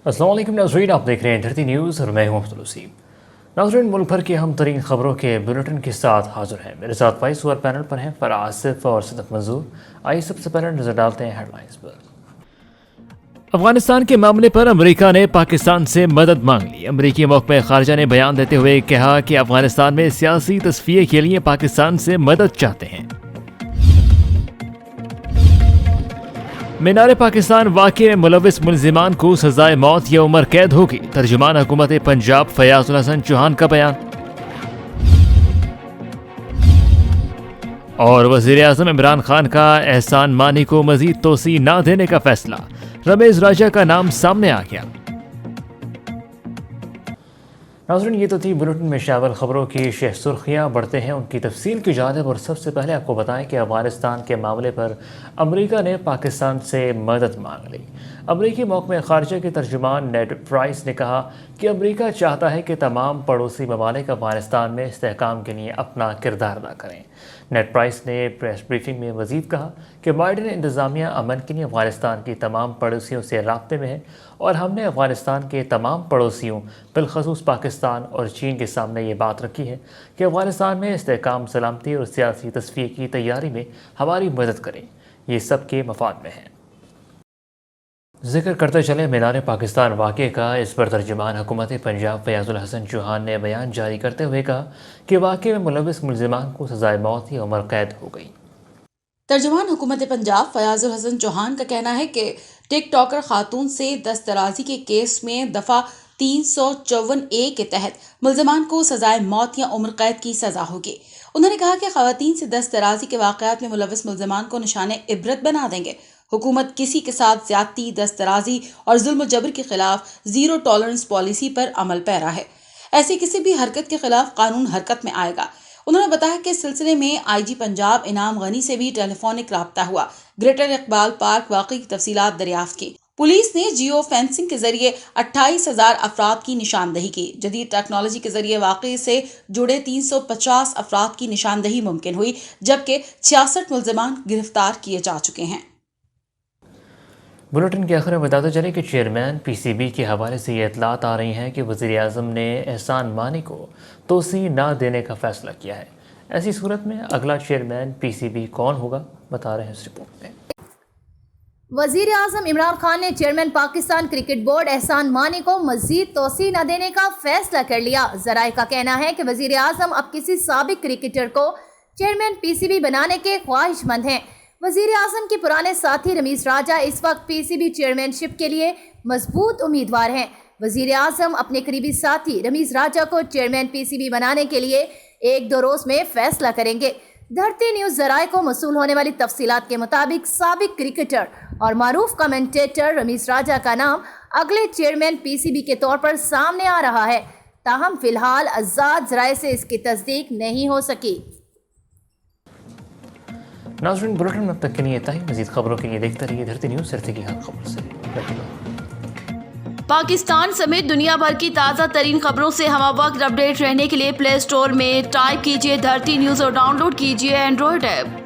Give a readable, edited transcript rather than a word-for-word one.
السلام علیکم ناظرین، آپ دیکھ رہے ہیں دھرتی نیوز اور میں ہوں محمد الوسیم۔ ناظرین، ملک بھر کی اہم ترین خبروں کے بلیٹن کے ساتھ حاضر ہیں۔ میرے ساتھ وائس اوور پینل پر ہیں فرح آصف اور صدق منظور۔ آئیے سب سے پہلے نظر ڈالتے ہیں ہیڈ لائنز پر۔ افغانستان کے معاملے پر امریکہ نے پاکستان سے مدد مانگ لی۔ امریکی محکمہ خارجہ نے بیان دیتے ہوئے کہا کہ افغانستان میں سیاسی تصفیے کے لیے پاکستان سے مدد چاہتے ہیں۔ مینار پاکستان واقعے میں ملوث ملزمان کو سزائے موت یا عمر قید ہوگی، ترجمان حکومت پنجاب فیاض الحسن چوہان کا بیان۔ اور وزیر اعظم عمران خان کا احسان مانی کو مزید توسیع نہ دینے کا فیصلہ، رمیش راجہ کا نام سامنے آ گیا۔ ناظرین، یہ تو تھی بلیٹن میں شامل خبروں کی شہ سرخیاں۔ بڑھتے ہیں ان کی تفصیل کی جانب، اور سب سے پہلے آپ کو بتائیں کہ افغانستان کے معاملے پر امریکہ نے پاکستان سے مدد مانگ لی۔ امریکی محکمہ خارجہ کے ترجمان نیڈ پرائس نے کہا کہ امریکہ چاہتا ہے کہ تمام پڑوسی ممالک افغانستان میں استحکام کے لیے اپنا کردار ادا کریں۔ نیڈ پرائس نے پریس بریفنگ میں مزید کہا کہ بائیڈن انتظامیہ امن کے لیے افغانستان کی تمام پڑوسیوں سے رابطے میں ہے، اور ہم نے افغانستان کے تمام پڑوسیوں بالخصوص پاکستان اور چین کے سامنے یہ بات رکھی ہے کہ افغانستان میں استحکام، سلامتی اور سیاسی تصفیے کی تیاری میں ہماری مدد کریں۔ یہ سب کے مفاد میں ہے۔ ذکر کرتے چلے مینار پاکستان واقعے کا، اس پر ترجمان حکومت پنجاب فیاض الحسن چوہان نے بیان جاری کرتے ہوئے کہا کہ واقعے میں ملوث ملزمان کو سزائے موت یا عمر قید ہو گئی۔ ترجمان حکومت پنجاب فیاض الحسن چوہان کا کہنا ہے کہ ٹک ٹاکر خاتون سے دست درازی کے کیس میں دفعہ 354A کے تحت ملزمان کو سزائے موت یا عمر قید کی سزا ہوگی۔ انہوں نے کہا کہ خواتین سے دست درازی کے واقعات میں ملوث ملزمان کو نشان عبرت بنا دیں گے۔ حکومت کسی کے ساتھ زیادتی، دست درازی اور ظلم و جبر کے خلاف زیرو ٹالرنس پالیسی پر عمل پیرا ہے۔ ایسی کسی بھی حرکت کے خلاف قانون حرکت میں آئے گا۔ انہوں نے بتایا کہ اس سلسلے میں آئی جی پنجاب انعام غنی سے بھی ٹیلی فونک رابطہ ہوا، گریٹر اقبال پارک واقعے کی تفصیلات دریافت کی۔ پولیس نے جیو فینسنگ کے ذریعے 28,000 افراد کی نشاندہی کی۔ جدید ٹیکنالوجی کے ذریعے واقعے سے جڑے 350 افراد کی نشاندہی ممکن ہوئی، جبکہ 66 ملزمان گرفتار کیے جا چکے ہیں۔ بلیٹن کے آخر میں بتاتے چلے کہ چیئرمین پی سی بی کے حوالے سے یہ اطلاعات آ رہی ہیں کہ وزیر اعظم نے احسان مانی کو توسیع نہ دینے کا فیصلہ کیا ہے۔ ایسی صورت میں اگلا چیئرمین پی سی بی کون ہوگا، بتا رہے ہیں اس رپورٹ میں۔ وزیر اعظم عمران خان نے chairman Pakistan cricket board Ehsan Mani کو مزید توسیع نہ دینے کا فیصلہ کر لیا۔ ذرائع کا کہنا ہے کہ وزیر اعظم اب کسی سابق کرکٹر کو چیئرمین پی سی بی بنانے کے خواہش مند ہیں۔ وزیر اعظم کے پرانے ساتھی رمیش راجہ اس وقت پی سی بی چیئرمین شپ کے لیے مضبوط امیدوار ہیں۔ وزیر اعظم اپنے قریبی ساتھی رمیش راجہ کو چیئرمین پی سی بی بنانے کے لیے 1-2 روز میں فیصلہ کریں گے۔ دھرتی نیوز ذرائع کو موصول ہونے والی تفصیلات کے مطابق سابق کرکٹر اور معروف کمنٹیٹر رمیش راجہ کا نام اگلے چیئرمین پی سی بی کے طور پر سامنے آ رہا ہے، تاہم فی الحال آزاد ذرائع سے اس کی تصدیق نہیں ہو سکی۔ ناظرین، بلیٹن میں اب تک کے لیے اتنا ہی۔ مزید خبروں کے لیے دیکھتے رہیے دھرتی نیوز، دھرتی کی ہر خبر سے۔ پاکستان سمیت دنیا بھر کی تازہ ترین خبروں سے ہمہ وقت اپڈیٹ رہنے کے لیے پلے اسٹور میں ٹائپ کیجیے دھرتی نیوز اور ڈاؤن لوڈ کیجیے اینڈرائڈ ایپ۔